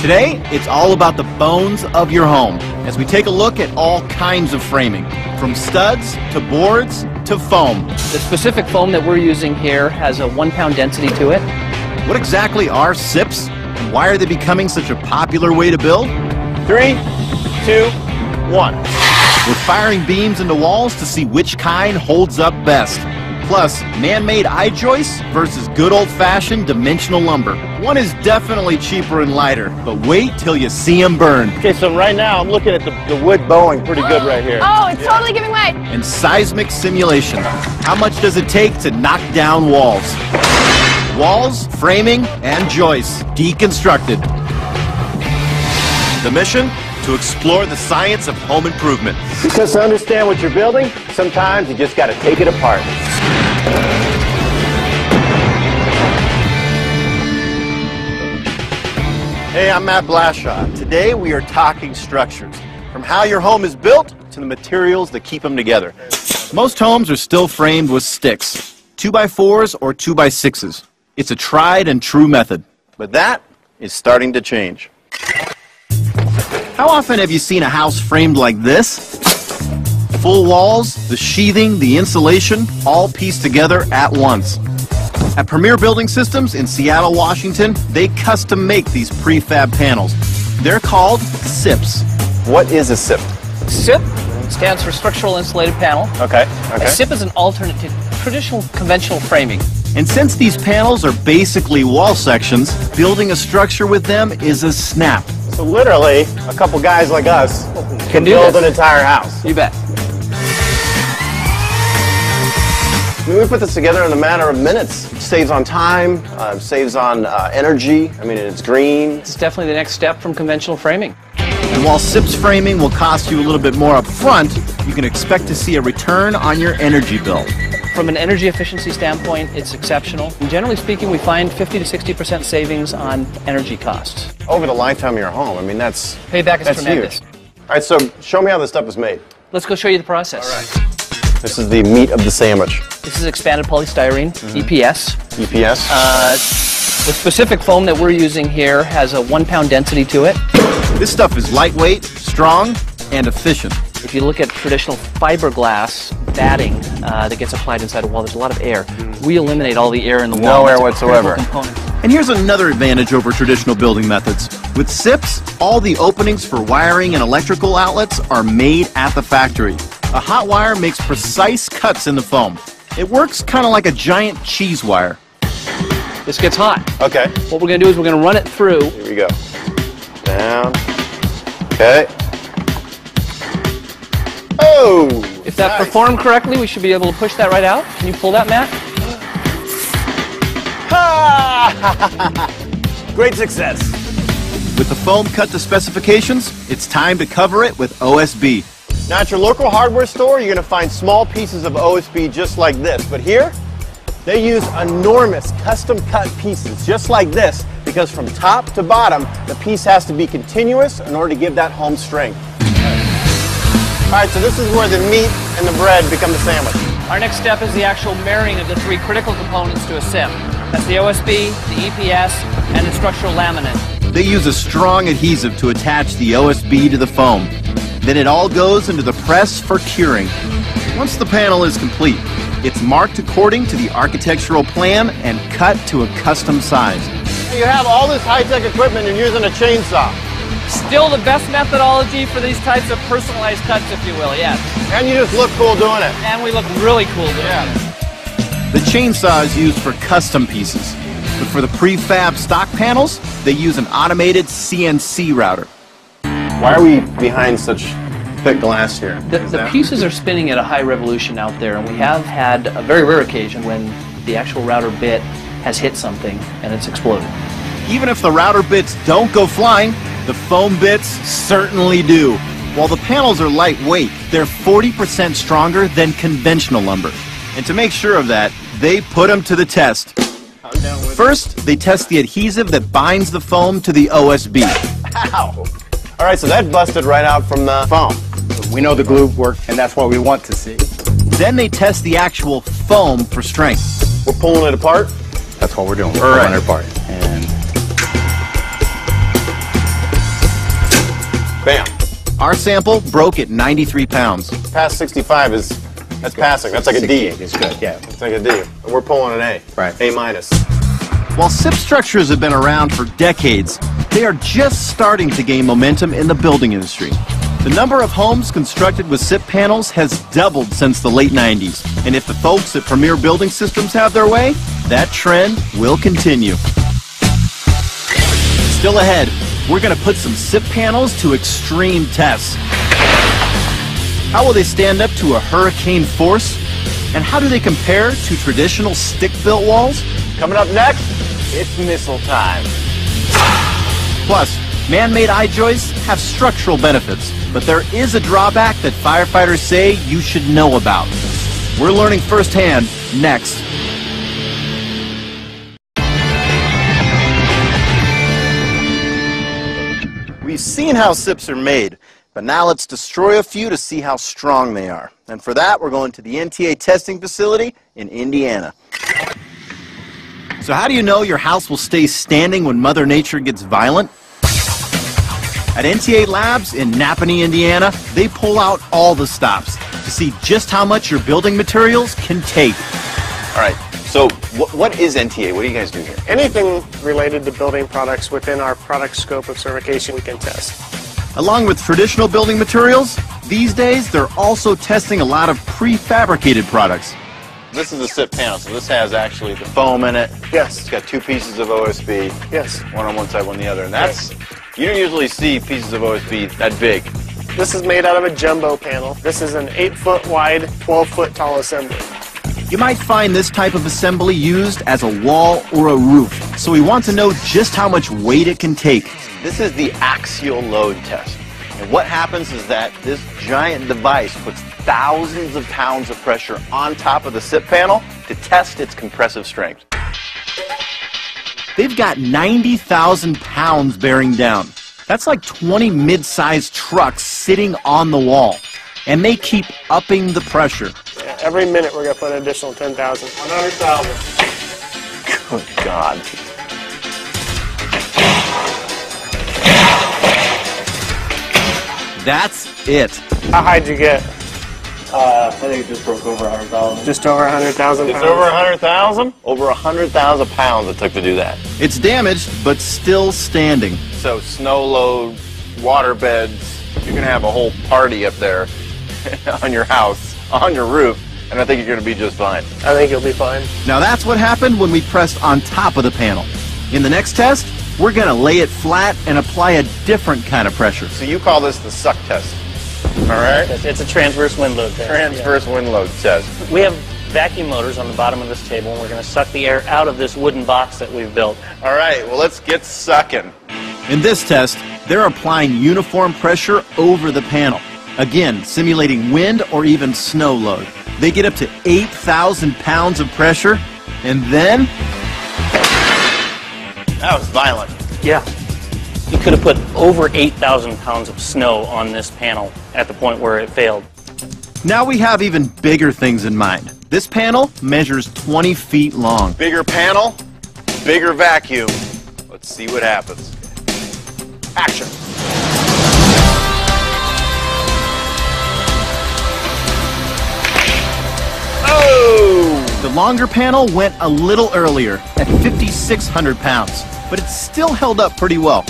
Today, it's all about the bones of your home as we take a look at all kinds of framing, from studs to boards to foam. The specific foam that we're using here has a 1 pound density to it. What exactly are SIPS, and why are they becoming such a popular way to build? 3, 2, 1. We're firing beams into walls to see which kind holds up best. Plus, man-made I-joists versus good old-fashioned dimensional lumber. One is definitely cheaper and lighter, but wait till you see them burn. Okay, so right now I'm looking at the wood bowing pretty good right here. Oh, it's totally giving way. And seismic simulation. How much does it take to knock down walls? Walls, framing, and joists. Deconstructed. The mission? To explore the science of home improvement. Because to understand what you're building, sometimes you just got to take it apart. Hey, I'm Matt Blashaw. Today we are talking structures. From how your home is built to the materials that keep them together. Most homes are still framed with sticks, 2x4s or 2x6s. It's a tried and true method. But that is starting to change. How often have you seen a house framed like this? Full walls, the sheathing, the insulation, all pieced together at once. At Premier Building Systems in Seattle, Washington, they custom make these prefab panels. They're called SIPS. What is a SIP? SIP stands for Structural Insulated Panel. Okay. A SIP is an alternate to traditional conventional framing. And since these panels are basically wall sections, building a structure with them is a snap. So literally, a couple guys like us can build an entire house. You bet. I mean, we put this together in a matter of minutes. It saves on time, saves on energy. I mean, it's green. It's definitely the next step from conventional framing. And while SIPS framing will cost you a little bit more up front, you can expect to see a return on your energy bill. From an energy efficiency standpoint, it's exceptional. And generally speaking, we find 50 to 60% savings on energy costs. Over the lifetime of your home, I mean, that's Payback is tremendous. huge. All right, so show me how this stuff is made. Let's go show you the process. All right. This is the meat of the sandwich. This is expanded polystyrene, EPS. EPS. The specific foam that we're using here has a 1 pound density to it. This stuff is lightweight, strong, and efficient. If you look at traditional fiberglass batting that gets applied inside a wall, there's a lot of air. We eliminate all the air in the wall. No air That's a critical whatsoever. component. And here's another advantage over traditional building methods. With SIPS, all the openings for wiring and electrical outlets are made at the factory. A hot wire makes precise cuts in the foam. It works kind of like a giant cheese wire. This gets hot. Okay. What we're going to do is we're going to run it through. Here we go. Down. Okay. Oh! If that nice. performed correctly, we should be able to push that right out. Can you pull that, Matt? Great success. With the foam cut to specifications, it's time to cover it with OSB. Now at your local hardware store, you're going to find small pieces of OSB just like this. But here, they use enormous custom cut pieces just like this because from top to bottom, the piece has to be continuous in order to give that home strength. All right, so this is where the meat and the bread become the sandwich. Our next step is the actual marrying of the 3 critical components to a SIP. That's the OSB, the EPS, and the structural laminate. They use a strong adhesive to attach the OSB to the foam. Then it all goes into the press for curing. Once the panel is complete, it's marked according to the architectural plan and cut to a custom size. You have all this high-tech equipment and you're using a chainsaw. Still the best methodology for these types of personalized cuts, if you will, yes. And you just look cool doing it. And we look really cool doing it. The chainsaw is used for custom pieces, but for the prefab stock panels, they use an automated CNC router. Why are we behind such thick glass here? The pieces are spinning at a high revolution out there, and we have had a very rare occasion when the actual router bit has hit something and it's exploded. Even if the router bits don't go flying, the foam bits certainly do. While the panels are lightweight, they're 40% stronger than conventional lumber. And to make sure of that, they put them to the test. First, they test the adhesive that binds the foam to the OSB. Ow! All right, so that busted right out from the foam. We know the glue worked, and that's what we want to see. Then they test the actual foam for strength. We're pulling it apart. That's what we're doing. We're All right. pulling it apart. And Bam. Our sample broke at 93 pounds. Past 65 that's passing. That's like a D. It's good, yeah. It's like a D. And we're pulling an A. Right. A minus. While SIP structures have been around for decades, they are just starting to gain momentum in the building industry. The number of homes constructed with SIP panels has doubled since the late 90s. And if the folks at Premier Building Systems have their way, that trend will continue. Still ahead, we're going to put some SIP panels to extreme tests. How will they stand up to a hurricane force? And how do they compare to traditional stick-built walls? Coming up next, it's missile time. Plus, man-made I-joists have structural benefits, but there is a drawback that firefighters say you should know about. We're learning firsthand next. We've seen how SIPs are made, but now let's destroy a few to see how strong they are. And for that, we're going to the NTA testing facility in Indiana. So how do you know your house will stay standing when Mother Nature gets violent? At NTA Labs in Napanee, Indiana, they pull out all the stops to see just how much your building materials can take. All right, so what is NTA? What do you guys do here? Anything related to building products within our product scope of certification we can test. Along with traditional building materials, these days they're also testing a lot of prefabricated products. This is a SIP panel, so this has actually the foam in it. Yes. It's got two pieces of OSB. Yes. One on one side, one on the other. And that's, you don't usually see pieces of OSB that big. This is made out of a jumbo panel. This is an 8-foot wide, 12-foot tall assembly. You might find this type of assembly used as a wall or a roof, so we want to know just how much weight it can take. This is the axial load test. And what happens is that this giant device puts thousands of pounds of pressure on top of the SIP panel to test its compressive strength. They've got 90,000 pounds bearing down. That's like 20 mid-sized trucks sitting on the wall. And they keep upping the pressure. Yeah, every minute we're going to put an additional 10,000. 100,000. Good God. That's it. How high did you get? I think it just broke over 100,000. Just over 100,000 pounds. It's over 100,000? Over 100,000 pounds it took to do that. It's damaged, but still standing. So snow load, water beds, you're going to have a whole party up there on your house, on your roof, and I think you're going to be just fine. I think you'll be fine. Now that's what happened when we pressed on top of the panel. In the next test, we're going to lay it flat and apply a different kind of pressure. So you call this the suck test, all right? It's a transverse wind load test. Transverse wind load test. We have vacuum motors on the bottom of this table, and we're going to suck the air out of this wooden box that we've built. All right, well, let's get sucking. In this test, they're applying uniform pressure over the panel. Again, simulating wind or even snow load. They get up to 8,000 pounds of pressure, and then... That was violent. Yeah. You could have put over 8,000 pounds of snow on this panel at the point where it failed. Now we have even bigger things in mind. This panel measures 20 feet long. Bigger panel, bigger vacuum. Let's see what happens. Action. Oh! The longer panel went a little earlier at 5,600 pounds, but it still held up pretty well.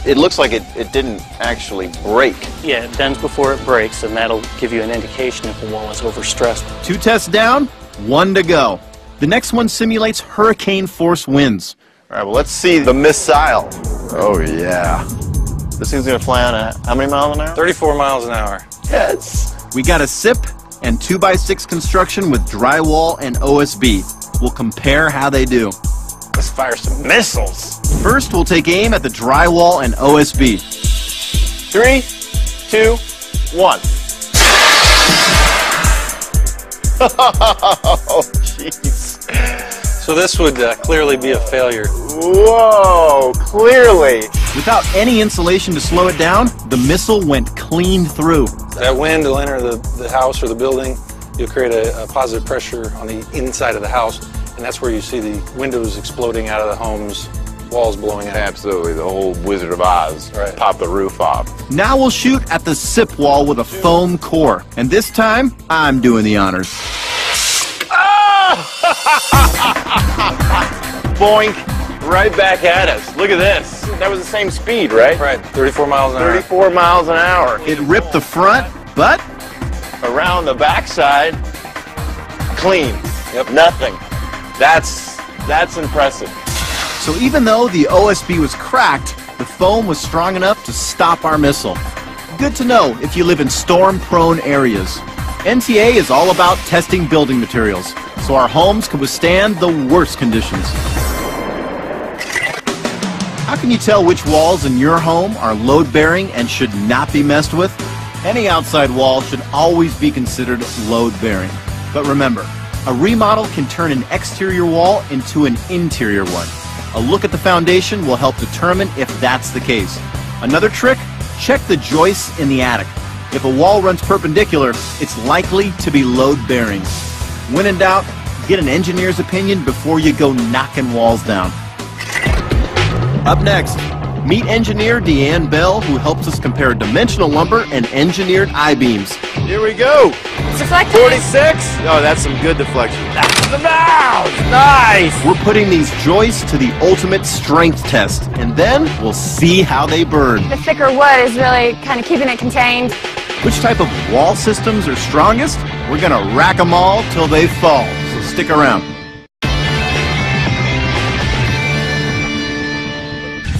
It looks like it didn't actually break. Yeah, it bends before it breaks, and that'll give you an indication if the wall is overstressed. 2 tests down, 1 to go. The next one simulates hurricane force winds. All right, well, let's see the missile. Oh, yeah. This thing's going to fly on at how many miles an hour? 34 miles an hour. Yes. We got a SIP and 2x6 construction with drywall and OSB. We'll compare how they do. Let's fire some missiles. First, we'll take aim at the drywall and OSB. 3, 2, 1. Oh, jeez. So this would clearly be a failure. Whoa, clearly. Without any insulation to slow it down, the missile went clean through. That wind will enter the house or the building. You'll create a positive pressure on the inside of the house, and that's where you see the windows exploding out of the homes walls blowing out. Absolutely, the whole Wizard of Oz. Right. Pop the roof off. Now we'll shoot at the SIP wall with a foam core. And this time, I'm doing the honors. Boink! Right back at us. Look at this. That was the same speed, right? Right, 34 miles an hour. 34 miles an hour. It ripped the front, but Around the backside, clean. Yep. Nothing. That's impressive. so even though the OSB was cracked, the foam was strong enough to stop our missile. Good to know if you live in storm-prone areas. NTA is all about testing building materials, so our homes can withstand the worst conditions. How can you tell which walls in your home are load-bearing and should not be messed with? Any outside wall should always be considered load-bearing. But remember, a remodel can turn an exterior wall into an interior one. A look at the foundation will help determine if that's the case. Another trick? Check the joists in the attic. If a wall runs perpendicular, it's likely to be load-bearing. When in doubt, get an engineer's opinion before you go knocking walls down. Up next, meet engineer Deanne Bell, who helps us compare dimensional lumber and engineered I-beams. Here we go. It's deflecting. 46. Oh, that's some good deflection. That's the mouse! Nice! We're putting these joists to the ultimate strength test, and then we'll see how they burn. The thicker wood is really kind of keeping it contained. Which type of wall systems are strongest? We're gonna rack them all till they fall, so stick around.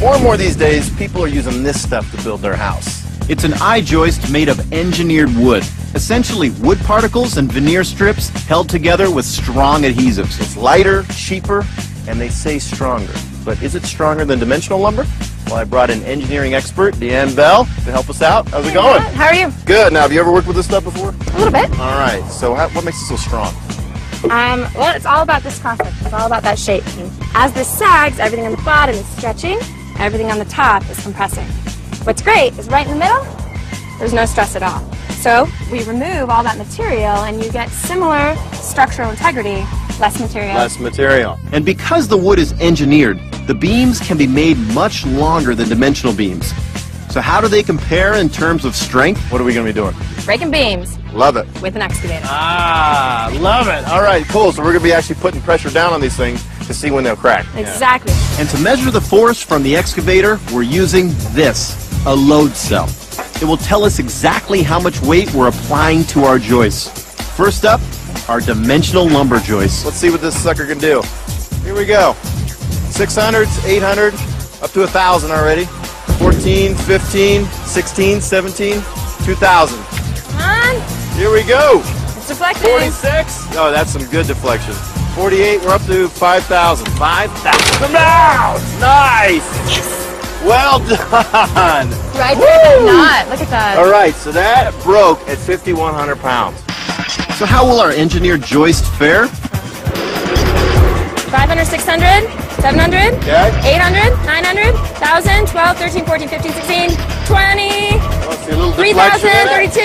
More and more these days, people are using this stuff to build their house. It's an I-joist made of engineered wood, essentially wood particles and veneer strips held together with strong adhesives. It's lighter, cheaper, and they say stronger. But is it stronger than dimensional lumber? Well, I brought an engineering expert, Deanne Bell, to help us out. How's it going? How are you? Good. Now, have you ever worked with this stuff before? A little bit. All right. So what makes it so strong? Well, it's all about this cross-section. It's all about that shape. As this sags, everything on the bottom is stretching, everything on the top is compressing. What's great is right in the middle, there's no stress at all. So we remove all that material and you get similar structural integrity, less material. Less material. And because the wood is engineered, the beams can be made much longer than dimensional beams. So how do they compare in terms of strength? What are we going to be doing? Breaking beams Love it. with an excavator. Ah, love it. All right, cool. So we're going to be actually putting pressure down on these things to see when they'll crack. Exactly. And to measure the force from the excavator, we're using this, a load cell. It will tell us exactly how much weight we're applying to our joists. First up, our dimensional lumber joists. Let's see what this sucker can do. Here we go. 600s, 800, up to 1,000 already. 14, 15, 16, 17, 2,000. Come on. Here we go. It's deflecting. 46. Oh, that's some good deflection. 48, we're up to 5,000. 5,000. Nice. Yes. Well done. Right there, that knot. Look at that. All right, so that broke at 5,100 pounds. So how will our engineered joist fare? 500, 600, 700, Okay. 800, 900, 1,000, 12, 13, 14, 15, 16, 20, Let's see a little 3,000, deflection in 32,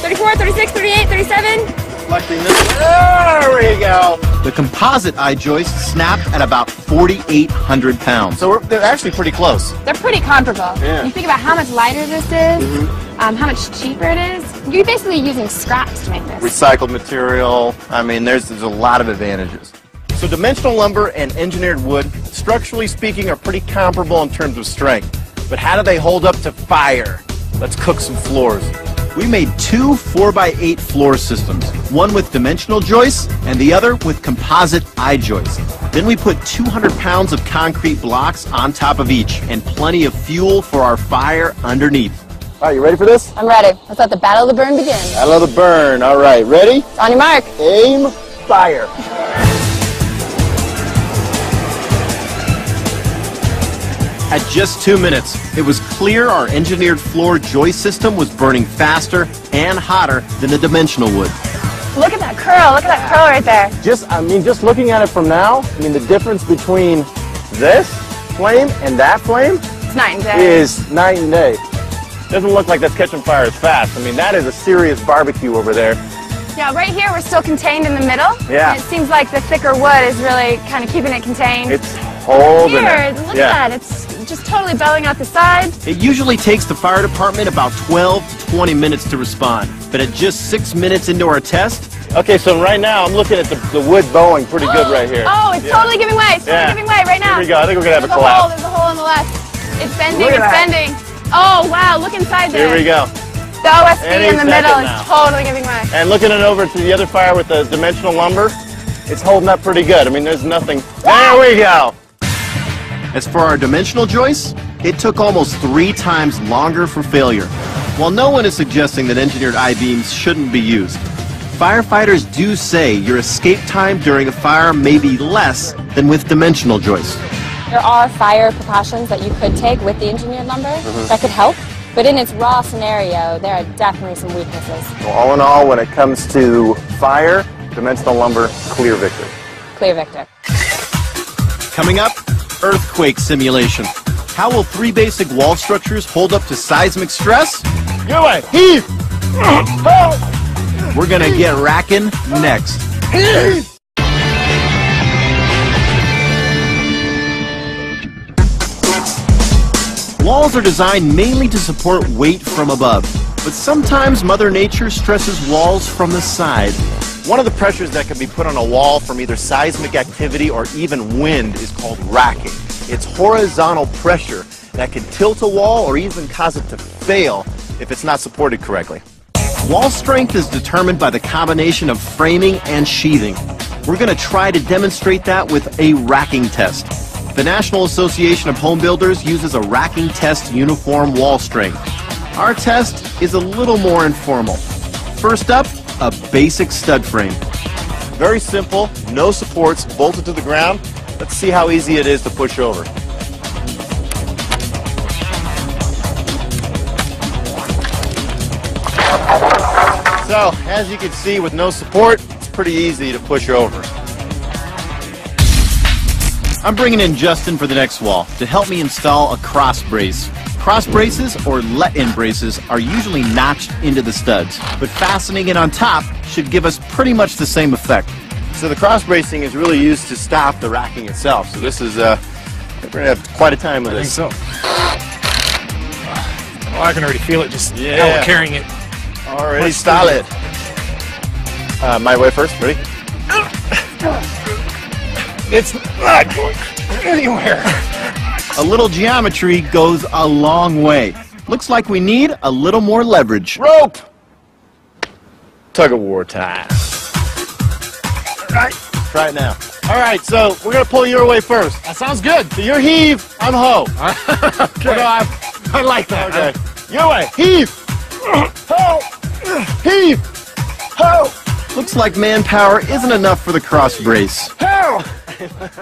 34, 36, 38, 37. Deflecting this. There we go. The composite I-joist snapped at about 4,800 pounds. So they're actually pretty close. They're pretty comparable. Yeah. You think about how much lighter this is, how much cheaper it is. You're basically using scraps to make this. Recycled material. I mean, there's a lot of advantages. So dimensional lumber and engineered wood, structurally speaking, are pretty comparable in terms of strength. But how do they hold up to fire? Let's cook some floors. We made two 4x8 floor systems, one with dimensional joists and the other with composite I-joists. Then we put 200 pounds of concrete blocks on top of each and plenty of fuel for our fire underneath. All right, you ready for this? I'm ready. Let's let the Battle of the Burn begin. Battle of the Burn. All right, ready? On your mark. Aim, fire. At just 2 minutes, it was clear our engineered floor joist system was burning faster and hotter than the dimensional wood. Look at that curl. Look at that curl right there. Just looking at it from now, the difference between this flame and that flame It's night and day. is night and day. Doesn't look like that's catching fire as fast. That is a serious barbecue over there. Yeah, right here we're still contained in the middle. Yeah. And it seems like the thicker wood is really kind of keeping it contained. It's holding Weird. it. Look at that. It's just totally belling out the sides. It usually takes the fire department about 12 to 20 minutes to respond, but at just 6 minutes into our test, Okay, so right now I'm looking at the wood bowing pretty good right here. Oh, it's totally giving way. It's totally giving way right now. Here we go. I think we're going to have a There's collapse. There's a hole on the left. It's bending. Look at It's that. bending. Oh, wow. Look inside there. Here we go. The OSB Any in the middle second is now. totally giving way. And looking it over to the other fire with the dimensional lumber, it's holding up pretty good. I mean, there's nothing. There we go. as for our dimensional joists, it took almost 3 times longer for failure. While no one is suggesting that engineered I-beams shouldn't be used, firefighters do say your escape time during a fire may be less than with dimensional joists. There are fire precautions that you could take with the engineered lumber that could help, but in its raw scenario, there are definitely some weaknesses. Well, all in all, when it comes to fire, dimensional lumber, clear victory. Clear victor. Coming up, earthquake simulation. How will 3 basic wall structures hold up to seismic stress? Your way, heave! We're gonna get racking next. Walls are designed mainly to support weight from above, but sometimes Mother Nature stresses walls from the side. One of the pressures that can be put on a wall from either seismic activity or even wind is called racking. It's horizontal pressure that can tilt a wall or even cause it to fail if it's not supported correctly. Wall strength is determined by the combination of framing and sheathing. We're going to try to demonstrate that with a racking test. The National Association of Home Builders uses a racking test uniform wall strength. Our test is a little more informal. First up, a basic stud frame. Very simple, no supports, bolted to the ground. Let's see how easy it is to push over. So, as you can see, with no support, it's pretty easy to push over. I'm bringing in Justin for the next wall to help me install a cross brace. Cross braces, or let-in braces, are usually notched into the studs, but fastening it on top should give us pretty much the same effect. So the cross bracing is really used to stop the racking itself. So this is, we're going to have quite a time with this. I think so. Oh, I can already feel it just how we're carrying it. Already solid. My way first, ready? It's not going anywhere. A little geometry goes a long way. Looks like we need a little more leverage. Rope! Tug of war time. Right. Try it now. All right, so we're going to pull your way first. That sounds good. So your heave, I'm hoe. Okay. Well, I like that. Okay. Your way. Heave. Hoe. Heave. Hoe. Looks like manpower isn't enough for the cross brace. Hoe.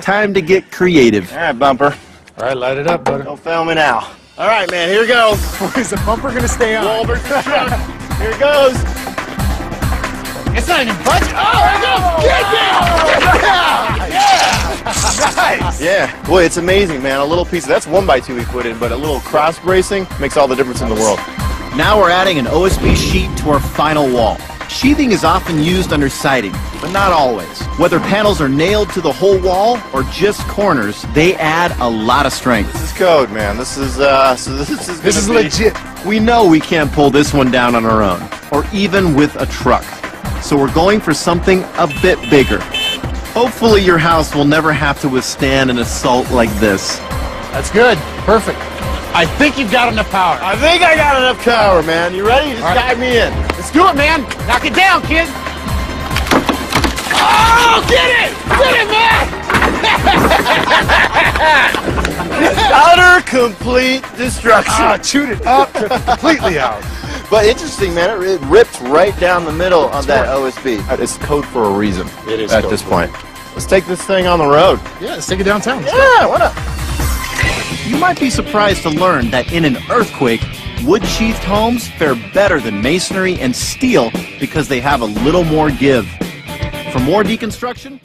Time to get creative. All right, bumper. All right, light it up, buddy. Don't fail me now. All right, man, here goes. Is the bumper going to stay on? Wahlberg's truck. Here it goes. It's not even budget. Oh, there it goes. Get down. Yeah. Nice. Yeah. Boy, it's amazing, man. A little piece. That's 1x2 we put in, but a little cross bracing makes all the difference in the world. Now we're adding an OSB sheet to our final wall. Sheathing is often used under siding, but not always. Whether panels are nailed to the whole wall or just corners, they add a lot of strength. This is code, man. This is This is legit. We know we can't pull this one down on our own, or even with a truck. So we're going for something a bit bigger. Hopefully your house will never have to withstand an assault like this. That's good. Perfect. I think you've got enough power. I think I got enough power, man. You ready? Just guide me in. Let's do it, man. Knock it down, kid. Oh, get it! Get it, man! Utter complete destruction. Chewed it up completely out. But interesting, man. It ripped right down the middle of that OSB. It's code for a reason. It is at code this for point. Let's take this thing on the road. Yeah, let's take it downtown. Yeah, why not? You might be surprised to learn that in an earthquake, wood-sheathed homes fare better than masonry and steel because they have a little more give. For more deconstruction,